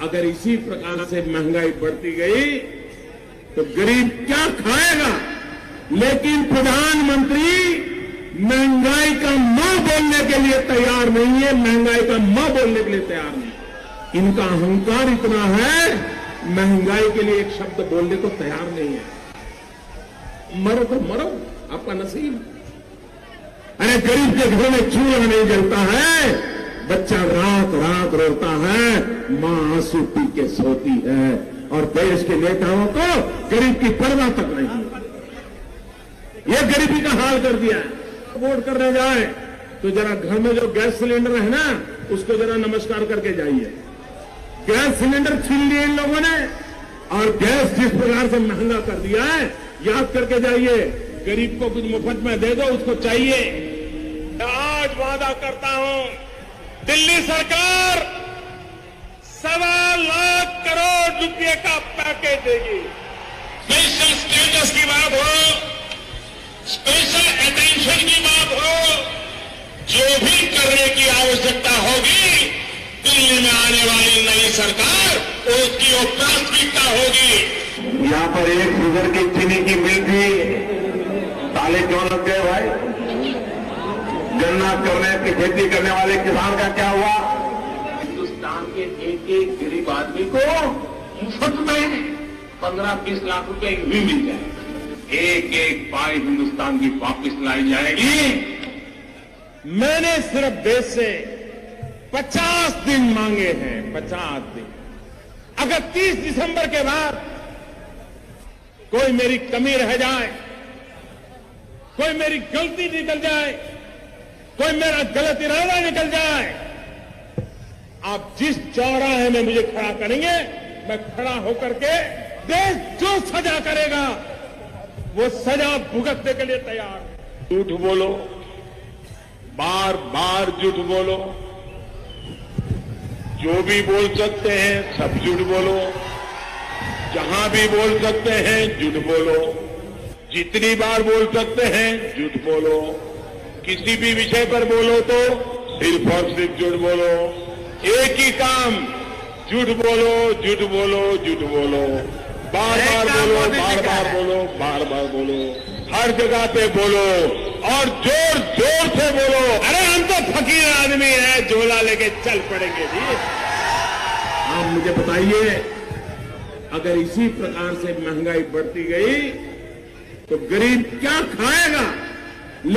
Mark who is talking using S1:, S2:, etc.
S1: अगर इसी प्रकार से महंगाई बढ़ती गई तो गरीब क्या खाएगा। लेकिन प्रधानमंत्री महंगाई का म बोलने के लिए तैयार नहीं है, महंगाई का म बोलने के लिए तैयार नहीं। इनका अहंकार इतना है, महंगाई के लिए एक शब्द बोलने को तैयार नहीं है। मरो तो मरो, आपका नसीब। अरे गरीब के घर में चूल्हा नहीं जलता है, बच्चा रात रात रोता है, मां आंसू पी के सोती है, और देश के नेताओं को गरीब की परवाह तक नहीं है। ये गरीबी का हाल कर दिया है। वोट करने जाए तो जरा घर में जो गैस सिलेंडर है ना, उसको जरा नमस्कार करके जाइए। गैस सिलेंडर छीन लिए इन लोगों ने, और गैस जिस प्रकार से महंगा कर दिया है, याद करके जाइए। गरीब को कुछ मुफ्त में दे दो, उसको चाहिए। आज वादा करता हूं, दिल्ली सरकार 1.25 लाख करोड़ रुपए का पैकेज देगी। स्पेशल स्टेटस की बात हो, स्पेशल अटेंशन की बात हो, जो भी करने की आवश्यकता होगी, दिल्ली में आने वाली नई सरकार उसकी वो प्राथमिकता होगी।
S2: यहाँ पर एक शुगर की चीनी की मिल थी, ताले क्यों लग गए भाई? गन्ना करने की खेती करने वाले किसान का क्या हुआ? हिंदुस्तान के एक एक गरीब आदमी को मुफ्त में 15-20 लाख रुपए भी मिल जाए। एक एक पाई हिंदुस्तान की वापिस लाई जाएगी।
S1: मैंने सिर्फ देश से 50 दिन मांगे हैं, 50 दिन। अगर 30 दिसंबर के बाद कोई मेरी कमी रह जाए, कोई मेरी गलती निकल जाए, कोई मेरा गलत इरादा निकल जाए, आप जिस चौराहे में मुझे खड़ा करेंगे, मैं खड़ा होकर के देश जो सजा करेगा वो सजा भुगतने के लिए तैयार है। झूठ बोलो, बार बार झूठ बोलो, जो भी बोल सकते हैं सब झूठ बोलो, जहां भी बोल सकते हैं झूठ बोलो, जितनी बार बोल सकते हैं झूठ बोलो, किसी भी विषय पर बोलो तो सिर्फ और सिर्फ झूठ बोलो। एक ही काम, झूठ बोलो, झूठ बोलो, झूठ बोलो, बार बार बोलो, बार बार बोलो, बार बार बोलो, हर जगह पे बोलो, और जोर जोर से बोलो। अरे हम तो फकीर आदमी हैं, झोला लेके चल पड़ेंगे जी। आप मुझे बताइए, अगर इसी प्रकार से महंगाई बढ़ती गई तो गरीब क्या खाएगा।